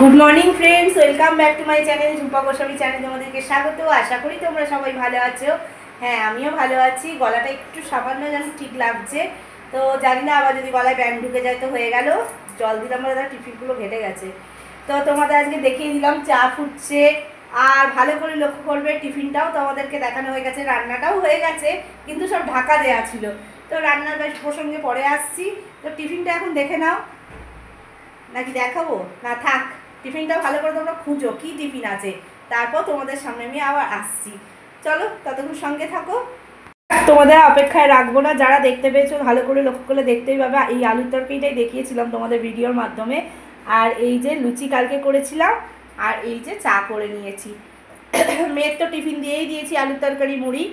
Good morning friends, welcome back to my channel Jhumpa Goswami channel. তোমাদেরকে স্বাগত। আশা করি তোমরা সবাই ভালো আছো। হ্যাঁ, আমিও ভালো আছি। গলাটা একটু সামান্য যেন ঠিক লাগছে, তো জানি না আবার যদি গলায় ব্যান্ড ঢুকে যায় তো হয়ে গেল। জল দিলাম বলে তার টিফিনগুলো ঘেটে গেছে। তো তোমাদের আজকে দেখিয়ে দিলাম চা ফুটছে। আর ভালো করে লক্ষ্য করবে, টিফিনটাও তোমাদেরকে দেখানো হয়ে গেছে, রান্নাটাও হয়ে গেছে, কিন্তু সব ঢাকা দেওয়া ছিল। তো রান্নার বেশ প্রসঙ্গে পরে আসছি। তো টিফিনটা এখন দেখে নাও, নাকি দেখাবো? না থাক, টিফিনটা ভালো করে তোমরা খুঁজো কি টিফিন আছে, তারপর তোমাদের সামনে আমি আবার আসছি। চলো, ততক্ষণ সঙ্গে থাকো। তোমাদের অপেক্ষায় রাখবো না, যারা দেখতে পেয়েছো ভালো করে লক্ষ্য করলে দেখতেই পাবে। এই আলুর তরকারিটাই দেখিয়েছিলাম তোমাদের ভিডিওর মাধ্যমে। আর এই যে লুচি কালকে করেছিলাম, আর এই যে চা করে নিয়েছি। মেয়ের তো টিফিন দিয়েই দিয়েছি আলুর তরকারি মুড়ি।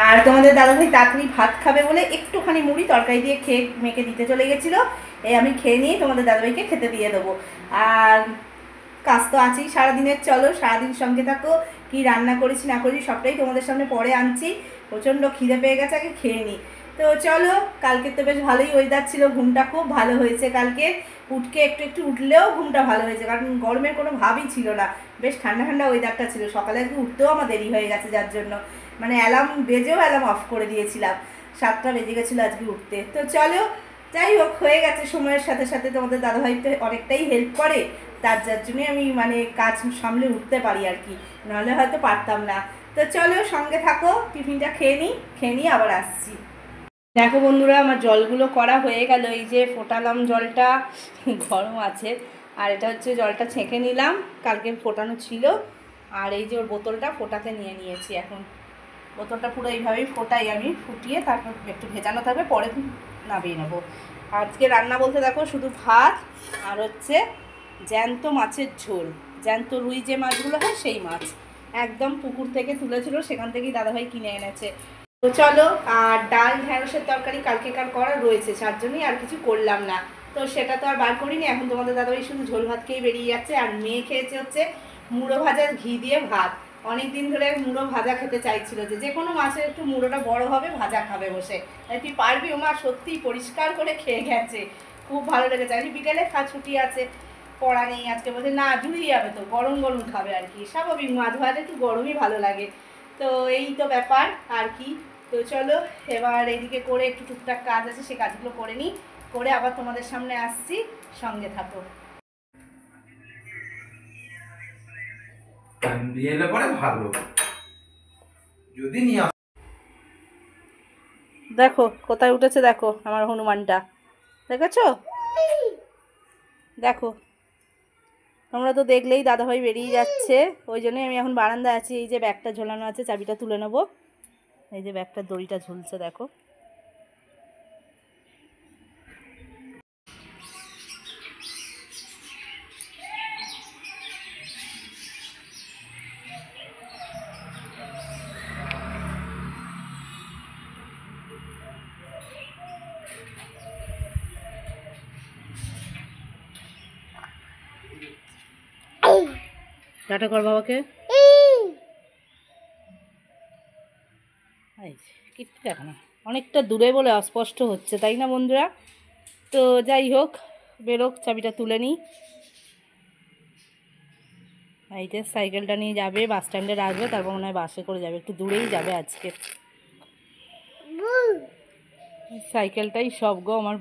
আর তোমাদের দাদাভাই তাড়াতাড়ি ভাত খাবে বলে একটুখানি মুড়ি তরকারি দিয়ে খেয়ে মেয়েকে দিতে চলে গেছিলো। এই আমি খেয়ে নিয়ে তোমাদের দাদাভাইকে খেতে দিয়ে দেবো। আর কাজ তো আছেই সারাদিনের। চলো, সারাদিন সঙ্গে থাকো। কি রান্না করেছি না করেছি সবটাই তোমাদের সামনে পরে আনছি। প্রচণ্ড খিদে পেয়ে গেছে, আগে খেয়ে নিই। তো চলো, কালকে তো বেশ ভালোই ওয়েদার ছিল, ঘুমটা খুব ভালো হয়েছে কালকে। উঠকে একটু একটু উঠলেও ঘুমটা ভালো হয়েছে, কারণ গরমের কোনো ভাবই ছিল না। বেশ ঠান্ডা ঠান্ডা ওয়েদারটা ছিল। সকালে আজকে উঠতেও আমার দেরি হয়ে গেছে, যার জন্য মানে অ্যালার্ম বেজেও অ্যালার্ম অফ করে দিয়েছিলাম। 7টা বেজে গেছিলো আজকে উঠতে। তো চলো, যাই হোক, হয়ে গেছে। সময়ের সাথে সাথে তোমাদের দাদাভাই তো অনেকটাই হেল্প করে, যার জন্যই আমি মানে কাজ সামলে উঠতে পারি আর কি, নাহলে হয়তো পারতাম না। তো চলো, সঙ্গে থাকো। টিফিনটা খেয়ে নিই আবার আসছি। দেখো বন্ধুরা, আমার জলগুলো করা হয়ে গেল। এই যে ফোটালাম জলটা, গরম আছে। আর এটা হচ্ছে জলটা ছেঁকে নিলাম, কালকে ফোটানো ছিল। আর এই যে ওর বোতলটা ফোটাতে নিয়ে নিয়েছি এখন। বোতলটা পুরো এইভাবেই ফোটাই আমি, ফুটিয়ে তারপর একটু ভেজানো থাকবে, পরে নামিয়ে নেবো। আজকে রান্না বলতে দেখো শুধু ভাত আর হচ্ছে জ্যান্ত মাছের ঝোল। জ্যান্ত রুই যে মাছগুলো হয় সেই মাছ, একদম পুকুর থেকে তুলেছিল, সেখান থেকেই দাদাভাই কিনে এনেছে। তো চলো, আর ডাল ঢ্যাঁড়সের তরকারি কালকেকার করা রয়েছে, তার জন্যই আর কিছু করলাম না। তো সেটা তো আর বার করিনি। এখন তোমাদের দাদাভাই শুধু ঝোল ভাত খেয়ে বেরিয়ে যাচ্ছে। আর মেয়ে খেয়েছে হচ্ছে মুড়ো ভাজা ঘি দিয়ে ভাত। অনেক দিন ধরে মুড়ো ভাজা খেতে চাইছিল, যে কোনো মাছের একটু মুড়োটা বড় হবে, ভাজা খাবে বসে। তুই পারবি? ও মা সত্যিই পরিষ্কার করে খেয়ে গেছে, খুব ভালো লেগেছে। আজকে বিকেলে ছুটি আছে, পড়া নেই আজকে, বলছে না জুড়িয়ে যাবে, তো গরম গরম খাবে আর কি। স্বাভাবিক, মাছ ভাজা একটু গরমই ভালো লাগে। তো এই তো ব্যাপার আর কি। তো চলো, এবার এদিকে করে একটু টুকটাক কাজ আছে, সে কাজগুলো করে নিই, করে আবার তোমাদের সামনে আসছি। সঙ্গে থাকো। দেখো কোথায় উঠেছে, দেখো আমার হনুমানটা, দেখেছো? দেখো, তোমরা তো দেখলেই দাদাভাই বেরিয়ে যাচ্ছে, ওই জন্যই আমি এখন বারান্দায় আছি। এই যে ব্যাগটা ঝোলানো আছে, চাবিটা তুলে নেবো। এই যে ব্যাগটার দড়িটা ঝুলছে, দেখো। টাটা কর বাবাকে। কিচ্ছু দেখো না, অনেকটা দূরে বলে অস্পষ্ট হচ্ছে, তাই না বন্ধুরা? তো যাই হোক, বেরোক, চাবিটা তুলে নিই। এই যে সাইকেলটা নিয়ে যাবে, বাস স্ট্যান্ডে রাখবে, তারপর মনে হয় বাসে করে যাবে, একটু দূরেই যাবে আজকে। সাইকেলটাই সব গো আমার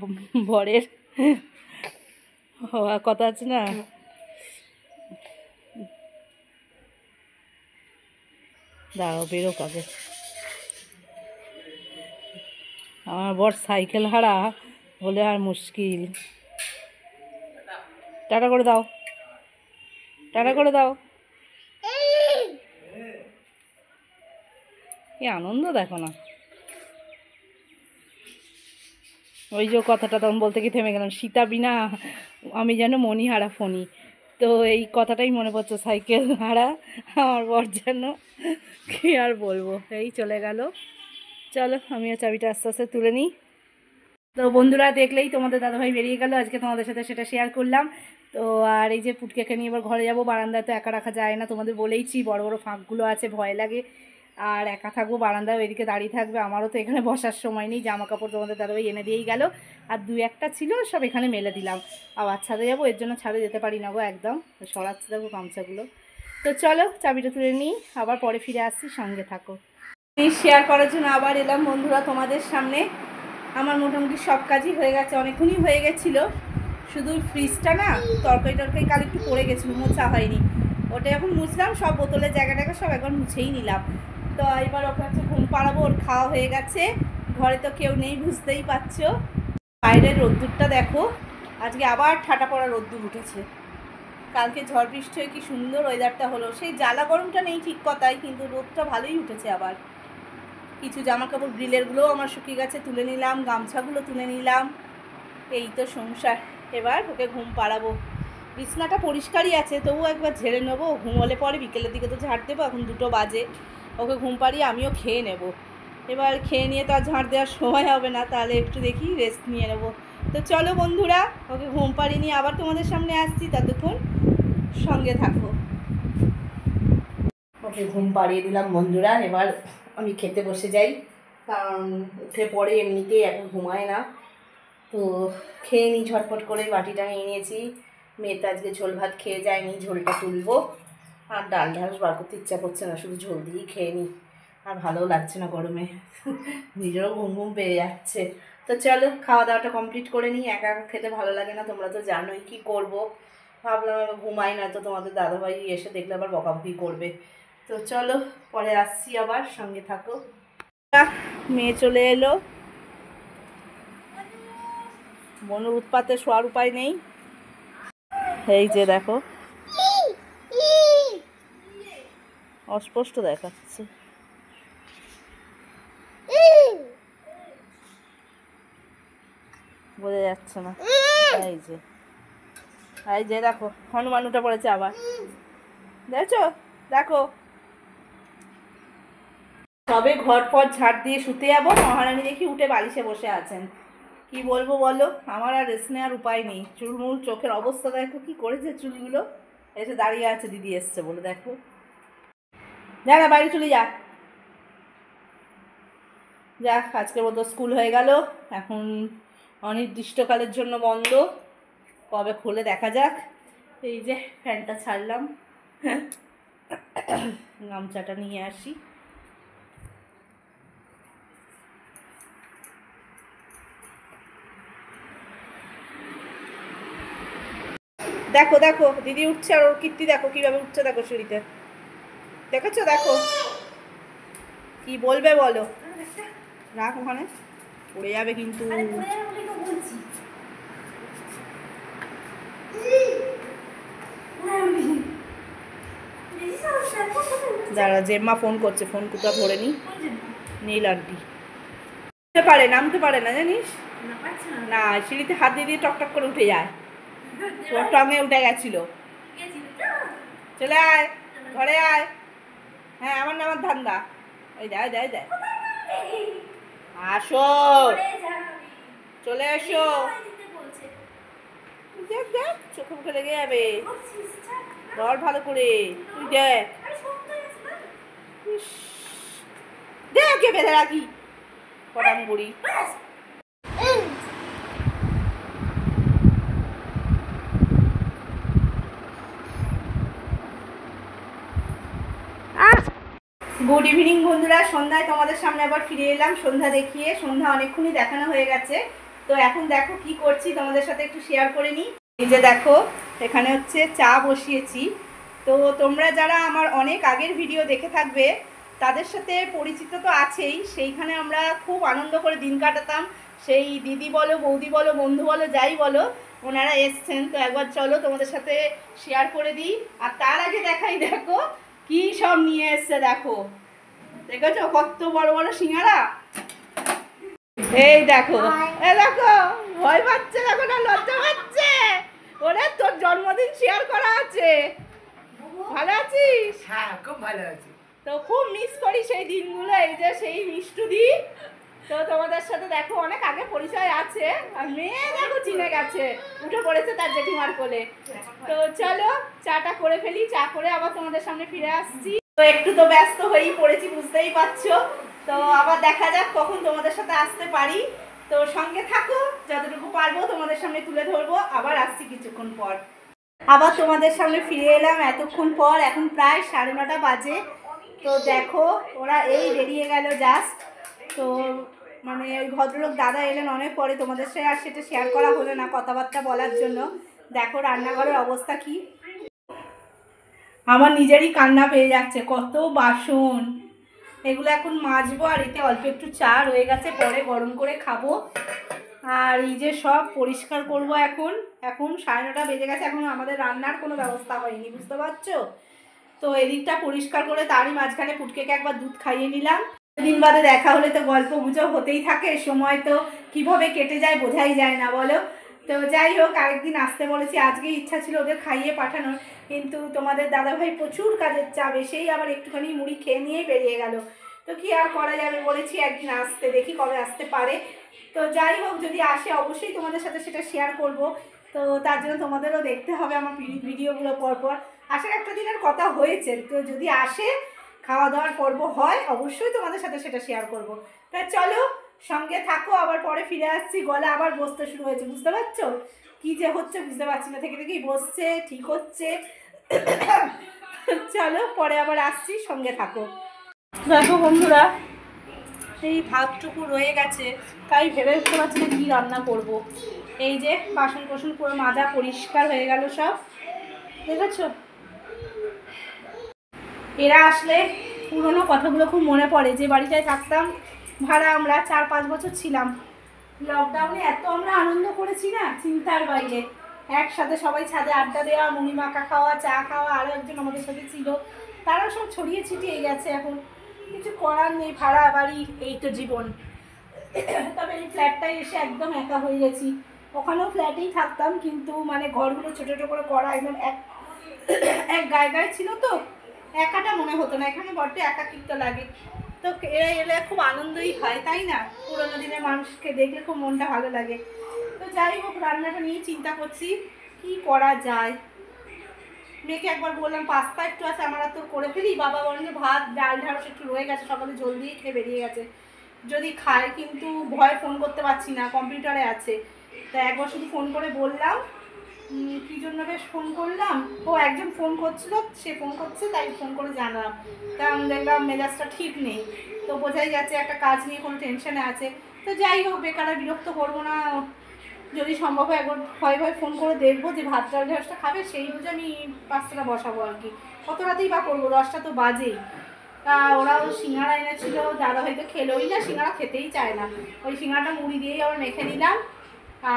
বরের, হওয়ার কথা আছে না। দাঁড়াও, বেরোক আগে। আমার বর সাইকেল হারা বলে আর মুশকিল। টাটা করে দাও, টাটা করে দাও। কি আনন্দ দেখো না। ওই যে কথাটা তখন বলতে কি থেমে গেলাম, সীতা বিনা আমি যেন মণিহারা ফণি। তো এই কথাটাই মনে পড়ছে, সাইকেল হারা আমার বর যেন, কি আর বলবো। এই চলে গেল। চলো, আমিও চাবিটা আস্তে আস্তে তুলে নিই। তো বন্ধুরা, দেখলেই তোমাদের দাদাভাই বেরিয়ে গেল, আজকে তোমাদের সাথে সেটা শেয়ার করলাম। তো আর এই যে পুটকেকে নিয়ে এবার ঘরে যাবো। বারান্দায় তো একা রাখা যায় না, তোমাদের বলেইছি বড় বড় ফাঁকগুলো আছে, ভয় লাগে। আর একা থাকবো, বারান্দায় ওইদিকে দাঁড়িয়ে থাকবে, আমারও তো এখানে বসার সময় নেই। জামা কাপড় তোমাদের দাদাভাই এনে দিয়েই গেল, আর দু একটা ছিল সব এখানে মেলে দিলাম। আবার ছাদে যাবো, এর জন্য ছাদে যেতে পারি না গো, একদম সরাচ্ছি দেখো গামছাগুলো। তো চলো চাবিটা তুলে নিই, আবার পরে ফিরে আসছি, সঙ্গে থাকো। শেয়ার করার জন্য আবার এলাম বন্ধুরা তোমাদের সামনে। আমার মোটামুটি সব কাজই হয়ে গেছে, অনেকক্ষণই হয়ে গেছিলো। শুধু ফ্রিজটা না তরকারি কাল একটু পড়ে গেছিলো, মোছা হয়নি, ওটা এখন মুছলাম, সব বোতলের জায়গাটাকে সব একবার মুছেই নিলাম। তো এবার ওকে হচ্ছে ঘুম পাড়াবো, ওর খাওয়া হয়ে গেছে, ঘরে তো কেউ নেই বুঝতেই পারছো। বাইরের রোদ্দুরটা দেখো, আজকে আবার ঠাটা পড়া রোদ্দুর উঠেছে। কালকে ঝড় বৃষ্টি হয়ে কি সুন্দর ওয়েদারটা হলো, সেই জ্বালা গরমটা নেই ঠিক কথাই, কিন্তু রোদটা ভালোই উঠেছে। আবার কিছু জামা কাপড় গ্রিলেরগুলোও আমার শুকিয়ে গেছে, তুলে নিলাম, গামছাগুলো তুলে নিলাম। এই তো সংসার। এবার ওকে ঘুম পাড়াবো, বিছনাটা পরিষ্কারই আছে, তবুও একবার ঝেড়ে নেবো, ঘুমোলে পরে বিকেলের দিকে তো ঝাড় দেবো, এখন 2টো বাজে। ওকে ঘুম পাড়িয়ে আমিও খেয়ে নেব। এবার খেয়ে নিয়ে তো আর ঝাড় দেওয়ার সময় হবে না, তাহলে একটু দেখি রেস্ট নিয়ে নেব। তো চলো বন্ধুরা, ওকে ঘুম পাড়িয়ে নিয়ে আবার তোমাদের সামনে আসছি, ততক্ষণ সঙ্গে থাকো। ওকে ঘুম পাড়িয়ে দিলাম বন্ধুরা, এবার আমি খেতে বসে যাই, কারণ উঠে পড়ে এমনিতেই এখন ঘুমায় না। তো খেয়ে নিই ঝটপট করে, বাটিটা নিয়ে নিয়েছি। মেয়ে তো আজকে ঝোল ভাত খেয়ে যায়নি, ঝোলটা তুলবো। আর ডাল ঢাল বার করতে ইচ্ছা করছে না, শুধু ঝোল দিয়েই খেয়ে নিই, আর ভালোও লাগছে না গরমে, নিজেরও ঘুম ঘুম পেয়ে যাচ্ছে। তো চলো খাওয়া দাওয়াটা কমপ্লিট করে নিই, একা একা খেতে ভালো লাগে না, তোমরা তো জানোই কী করবো। ভাবলাম এবার ঘুমাই না, তো তোমাদের দাদাভাই এসে দেখলে আবার বকাবকি করবে। তো চলো পরে আসছি, আবার সঙ্গে থাকো। মেয়ে চলে এলো, মনুর উৎপাতে শোয়ার উপায় নেই। এই যে দেখো, অস্পষ্ট দেখাচ্ছে, বোঝা যাচ্ছে না। এই যে দেখো হনুমান উঠে পড়েছে আবার, দেখছো, দেখো। তবে ঘর পর ঝাড় দিয়ে শুতে যাবো, মহারানী দেখি উঠে বালিশে বসে আছেন। কি বলবো বলো, আমার আর রেস্ট নেওয়ার উপায় নেই। চুলমুল চোখের অবস্থা দেখো কি করেছে, চুলগুলো এসে দাঁড়িয়ে আছে, দিদি এসছে বলে। দেখো, যা না বাইরে চলে যা। যাক, আজকের মতো স্কুল হয়ে গেল, এখন অনির্দিষ্টকালের জন্য বন্ধ, কবে খুলে দেখা যাক। এই যে ফ্যানটা ছাড়লাম, গামছাটা নিয়ে আসি। দেখো দেখো দিদি উঠছে, আর ওর কীর্তি দেখো কিভাবে উঠছে, দেখো সিঁড়িতে, দেখেছো, দেখো কি বলবে বলো। রাখ ওখানে, পড়ে যাবে কিন্তু। দাঁড়া, জেম্মা ফোন করছে, ফোন কোথা ধরে নি, নীল আন্টি। নামতে পারে না জানিস, না সিঁড়িতে হাত দিয়ে দিয়ে টকটক করে উঠে যায়, ওর টঙে উঠে গেছিল। চলে আয়, ঘরে আয়। হ্যাঁ, আমার নামার ধান্দা, ওই দেয় দেয় দেয়। আসো, চলে এসো। দেখ দেখ, চোখে মুখে লেগে যাবে, ধর ভালো করে, তুই দেখ, দেখে বেঁধে রাখি পটাম বুড়ি। গুড ইভিনিং বন্ধুরা, সন্ধ্যায় তোমাদের সামনে আবার ফিরে এলাম, সন্ধ্যা দেখিয়ে। সন্ধ্যা অনেকক্ষণই দেখানো হয়ে গেছে, তো এখন দেখো কি করছি তোমাদের সাথে একটু শেয়ার করে নিই। এই যে দেখো, এখানে হচ্ছে চা বসিয়েছি। তো তোমরা যারা আমার অনেক আগের ভিডিও দেখে থাকবে তাদের সাথে পরিচিত তো আছেই, সেইখানে আমরা খুব আনন্দ করে দিন কাটাতাম। সেই দিদি বলো, বৌদি বলো, বন্ধু বলো, যাই বলো, ওনারা এসছেন। তো একবার চলো তোমাদের সাথে শেয়ার করে দিই। আর তার আগে দেখাই, দেখো কি সব নিয়ে এসছে, দেখো, দেখেছো কত বড় বড় সিঙ্গারা। এই দেখো, এই দেখো, ভয় পাচ্ছে, দেখো না, লজ্জা পাচ্ছে। ওরে তোর জন্মদিন শেয়ার করা আছে, ভালো আছিস? হ্যাঁ, খুব ভালো আছি। তো খুব মিস করি সেই দিনগুলো। এই যে সেই মিষ্টু দি, তো তোমাদের সাথে দেখো অনেক আগে পরিচয় আছে, আর মেয়ে দেখো চিনে গেছে, উঠে পড়েছে তার জেঠিমার কোলে। তো চলো চাটা করে ফেলি, চা করে আবার তোমাদের সামনে ফিরে আসছি। তো একটু তো ব্যস্ত হয়েই পড়েছি, বুঝতেই পারছো। তো আবার দেখা যাক কখন তোমাদের সাথে আসতে পারি। তো সঙ্গে থাকো, যতটুকু পারবো তোমাদের সামনে তুলে ধরবো। আবার আসছি কিছুক্ষণ পর, আবার তোমাদের সামনে ফিরে এলাম এতক্ষণ পর। এখন প্রায় 9:30 বাজে। তো দেখো ওরা এই বেরিয়ে গেল জাস্ট। তো মানে ওই ভদ্রলোক দাদা এলেন অনেক পরে, তোমাদের সাথে আর সেটা শেয়ার করা হলো না কথাবার্তা বলার জন্য। দেখো রান্নাঘরের অবস্থা কি, আমার নিজেরই কান্না পেয়ে যাচ্ছে। কত বাসন, এগুলো এখন মাজবো। আর এতে অল্প একটু চা রয়ে গেছে, পরে গরম করে খাবো। আর এই যে সব পরিষ্কার করব এখন। এখন 9:30 বেজে গেছে, এখন আমাদের রান্নার কোনো ব্যবস্থা হয়নি, বুঝতে পারছো। তো এদিকটা পরিষ্কার করে তারই মাঝখানে পুটকেকে একবার দুধ খাইয়ে নিলাম। দিন বাদে দেখা হলে তো গল্প গুজব হতেই থাকে, সময় তো কিভাবে কেটে যায় বোঝাই যায় না, বলো। তো যাই হোক, আরেকদিন আসতে বলেছি, আজকেই ইচ্ছা ছিল ওদের খাইয়ে পাঠানোর, কিন্তু তোমাদের দাদাভাই প্রচুর কাজের চাপ, এসেই আবার একটুখানি মুড়ি খেয়ে নিয়েই বেরিয়ে গেল। তো কি আর করা যাবে, বলেছি একদিন আসতে, দেখি কবে আসতে পারে। তো যাই হোক, যদি আসে অবশ্যই তোমাদের সাথে সেটা শেয়ার করব। তো তার জন্য তোমাদেরও দেখতে হবে আমার ভিডিওগুলো পরপর। আসার একটা দিনের কথা হয়েছে, তো যদি আসে, খাওয়া দাওয়ার পর্ব হয়, অবশ্যই তোমাদের সাথে সেটা শেয়ার করব। তা চলো সঙ্গে থাকো, আবার পরে ফিরে আসছি। গলা আবার বসতে শুরু হয়েছে, বুঝতে পারছো কি যে হচ্ছে বুঝতে পারছি না, থেকে থেকেই বসছে, ঠিক হচ্ছে। চলো পরে আবার আসছি, সঙ্গে থাকো। দেখো বন্ধুরা, এই ভাতটুকু রয়ে গেছে, তাই ভেবে উঠতে পারছি না কী রান্না করব। এই যে বাসন কোসন পুরো মাজা পরিষ্কার হয়ে গেল সব, দেখেছো। এরা আসলে পুরোনো কথাগুলো খুব মনে পড়ে। যে বাড়িটায় থাকতাম ভাড়া, আমরা 4-5 বছর ছিলাম। লকডাউনে এত আমরা আনন্দ করেছি না, চিন্তার বাইরে। একসাথে সবাই ছাদে আড্ডা দেওয়া, মুড়ি মাখা খাওয়া, চা খাওয়া। আরও একজন আমাদের সাথে ছিল, তারা সব ছড়িয়ে ছিটিয়ে গেছে। এখন কিছু করার নেই, ভাড়া বাড়ি, এই তো জীবন। তবে এই ফ্ল্যাটটায় এসে একদম একা হয়ে গেছি। ওখানেও ফ্ল্যাটেই থাকতাম, কিন্তু মানে ঘরগুলো ছোটো ছোটো করে করা, একদম এক গায়ে গায়ে ছিল, তো একাটা মনে হতো না। এখানে বড্ড একাকিত্ব লাগে। তো এরা এলে খুব আনন্দই হয়, তাই না। পুরোনো দিনের মানুষকে দেখলে খুব মনটা ভালো লাগে। তো যাই হোক, রান্নাটা নিয়ে চিন্তা করছি কি করা যায়। মেয়েকে একবার বললাম পাস্তা একটু আছে, আমার তো করে ফেলি। বাবা বলল ভাত ডাল ঢাড়স একটু রয়ে গেছে, সকালে জল দিয়ে খেয়ে বেরিয়ে গেছে, যদি খায়। কিন্তু ভয় ফোন করতে পারছি না, কম্পিউটারে আছে। তা একবার শুধু ফোন করে বললাম, কী জন্য বেশ ফোন করলাম, ও একজন ফোন করছিল, সে ফোন করছে, তাই ফোন করে জানলাম। তা আমি দেখলাম মেজাজটা ঠিক নেই, তো বোঝাই যাচ্ছে একটা কাজ নিয়ে কোনো টেনশনে আছে। তো যাই হোক, বেকার বিরক্ত করবো না, যদি সম্ভব হয় একবার ভয় ভয় ফোন করে দেখবো যে ভাত ডাল ঢেঁড়সটা খাবে, সেই বুঝে আমি পাস্তাটা বসাবো আর কি। কত রাতেই বা করবো, 10টা তো বাজেই। তা ওরাও সিঙ্গাড়া এনেছিল, দাদা হয়তো খেলোই না, সিঙ্গাড়া খেতেই চায় না। ওই সিঙ্গাড়াটা মুড়ি দিয়েই আবার মেখে নিলাম।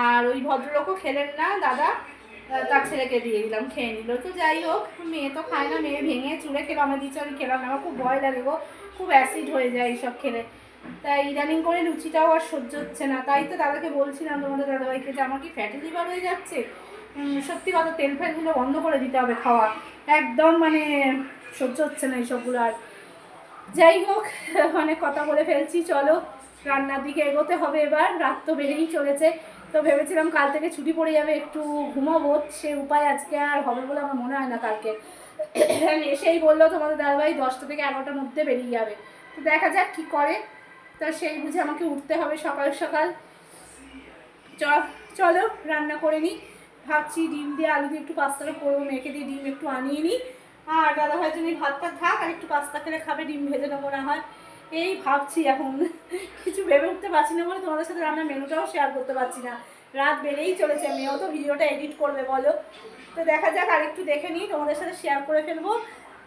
আর ওই ভদ্রলোকও খেলেন না, দাদা, তার ছেলেকে দিয়ে দিলাম, খেয়ে নিল। তো যাই হোক, মেয়ে তো খায় না, মেয়ে ভেঙে চুড়ে খেলো, আমার দিচ্ছে, আমি খেলাম না। আমার খুব ভয় লাগে গো, খুব অ্যাসিড হয়ে যায় এইসব খেলে। তাই ইদানিং করে লুচিটাও আর সহ্য হচ্ছে না। তাই তো দাদাকে বলছিলাম, তোমাদের দাদাভাইকে, যে আমার কি ফ্যাটি লিভার হয়ে যাচ্ছে। সত্যি কথা, তেল ফেলগুলো বন্ধ করে দিতে হবে খাওয়া, একদম মানে সহ্য হচ্ছে না এইসবগুলো আর। যাই হোক, অনেক কথা বলে ফেলছি, চলো রান্নার দিকে এগোতে হবে এবার। রাত তো বেড়েই চলেছে। তো ভেবেছিলাম কাল থেকে ছুটি পড়ে যাবে, একটু ঘুমাবো, সে উপায় আজকে আর হবে বলে আমার মনে হয় না। কালকে এসেই বললো তোমাদের দাদাভাই 10টা থেকে 11টার মধ্যে বেরিয়ে যাবে। তো দেখা যাক কী করে। তো সেই বুঝে আমাকে উঠতে হবে সকাল সকাল। চলো রান্না করে নিই। ভাবছি ডিম দিয়ে আলু দিয়ে একটু পাস্তাটা করবো, মেয়েকে দিয়ে ডিম একটু আনিয়ে নিই। আর দাদাভাইয়ের জন্য ভাতটা থাক, আর একটু পাস্তা খেলে খাবে, ডিম ভেজে নেবো না হয়। এই ভাবছি এখন, কিছু ভেবে উঠতে পারছি না বলে তোমাদের সাথে রান্নার মেনুটাও শেয়ার করতে পারছি না। রাত বেড়েই চলেছে, মেয়েও তো ভিডিওটা এডিট করবে বলো। তো দেখা যাক, আর একটু দেখে নিই, তোমাদের সাথে শেয়ার করে ফেলবো,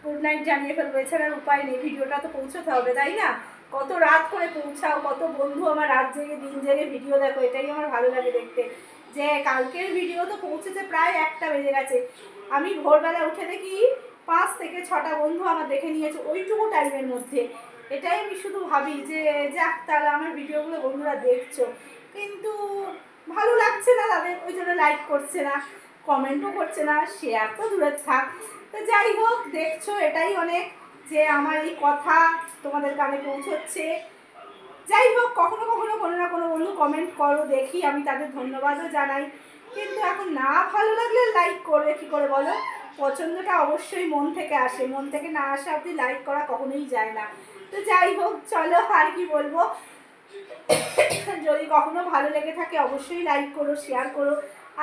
গুড নাইট জানিয়ে ফেলবো। এছাড়া উপায় নেই, ভিডিওটা তো পৌঁছতে হবে, তাই না। কত রাত করে পৌঁছাও, কত বন্ধু আমার রাত জেগে দিন জেগে ভিডিও দেখো, এটাই আমার ভালো লাগে দেখতে। যে কালকের ভিডিও তো পৌঁছেছে প্রায় 1টা বেজে গেছে, আমি ভোরবেলা উঠে দেখি 5 থেকে 6টা বন্ধু আমার দেখে নিয়েছে ওইটুকু টাইমের মধ্যে। এটাই আমি শুধু ভাবি যে যাক, তাহলে আমার ভিডিওগুলো বন্ধুরা দেখছো, কিন্তু ভালো লাগছে না তাদের, ওই জন্য লাইক করছে না, কমেন্টও করছে না, শেয়ার তো দূরের থাক। তো যাই হোক, দেখছো, এটাই অনেক যে আমার এই কথা তোমাদের কানে পৌঁছচ্ছে। যাই হোক, কখনো কখনো কোনো না কোনো বন্ধু কমেন্ট করো, দেখি, আমি তাদের ধন্যবাদও জানাই। কিন্তু এখন না ভালো লাগলে লাইক করবে কী করে বলো। পছন্দটা অবশ্যই মন থেকে আসে, মন থেকে না আসা অবধি লাইক করা কখনোই যায় না। তো যাই হোক, চলো আর কি বলবো, যদি কখনো ভালো লেগে থাকে অবশ্যই লাইক করো, শেয়ার করো,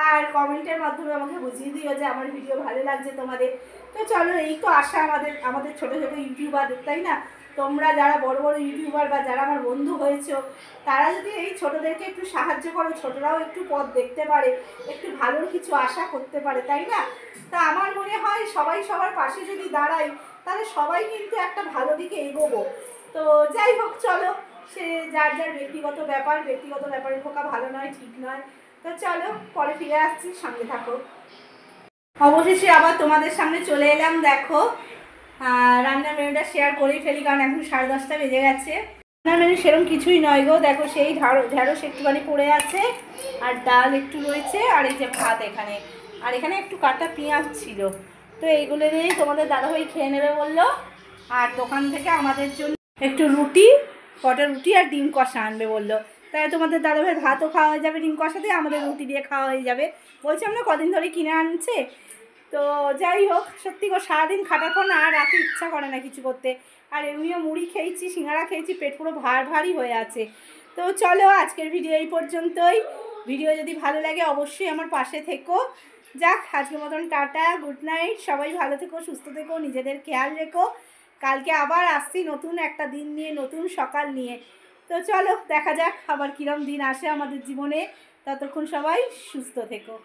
আর কমেন্টের মাধ্যমে আমাকে বুঝিয়ে দিও যে আমার ভিডিও ভালো লাগছে তোমাদের। তো চলো, এই তো আশা আমাদের ছোটো ছোটো ইউটিউবারদের, তাই না? তোমরা যারা বড় বড় ইউটিউবার বা যারা আমার বন্ধু হয়েছো, তারা যদি এই ছোটোদেরকে একটু সাহায্য করো, ছোটরাও একটু পথ দেখতে পারে, একটু ভালোর কিছু আশা করতে পারে, তাই না? তা আমার মনে হয় সবাই সবার পাশে যদি দাঁড়াই, তাহলে সবাই কিন্তু একটা ভালো দিকে এগোবো। তো যাই হোক, চলো, সে যার যার ব্যক্তিগত ব্যাপারে ঢোকা ভালো নয়, ঠিক নয়। তো চলো, পরে ফিরে আসছি, সঙ্গে থাকো। অবশেষে আবার তোমাদের সামনে চলে এলাম। দেখো, রান্নার মেনুটা শেয়ার করেই ফেলি, কারণ এখন 10:30 বেজে গেছে। রান্নার মেনু সেরকম কিছুই নয় গো, দেখো সেই ঢেঁড়স একটুখানি পড়ে আছে, আর ডাল একটু রয়েছে, আর এই যে ভাত এখানে, আর এখানে একটু কাটা পেঁয়াজ ছিল। তো এইগুলো দিয়েই তোমাদের দাদাভাই খেয়ে নেবে বললো। আর দোকান থেকে আমাদের জন্য একটু কটা রুটি আর ডিম কষা আনবে বললো। তাই তোমাদের দাদাভাই ভাতও খাওয়া হয়ে যাবে ডিম কষা দিয়ে, আমাদের রুটি দিয়ে খাওয়া হয়ে যাবে। বলছিলাম না কদিন ধরে কিনে আনছে। তো যাই হোক, সত্যি গো, সারাদিন খাটার পর না আর রাতে ইচ্ছা করে না কিছু করতে। আর এমনিও মুড়ি খেয়েছি, সিঙ্গারা খেয়েছি, পেট পুরো ভারী হয়ে আছে। তো চলো, আজকের ভিডিও এই পর্যন্তই। ভিডিও যদি ভালো লাগে অবশ্যই আমার পাশে থেকো। যাক, আজকের মতন টাটা, গুড নাইট, সবাই ভালো থেকো, সুস্থ থেকো, নিজেদের খেয়াল রেখো। কালকে আবার আসছি নতুন একটা দিন নিয়ে, নতুন সকাল নিয়ে। তো চলো, দেখা যাক আবার কিরম দিন আসে আমাদের জীবনে। ততক্ষণ সবাই সুস্থ থেকো।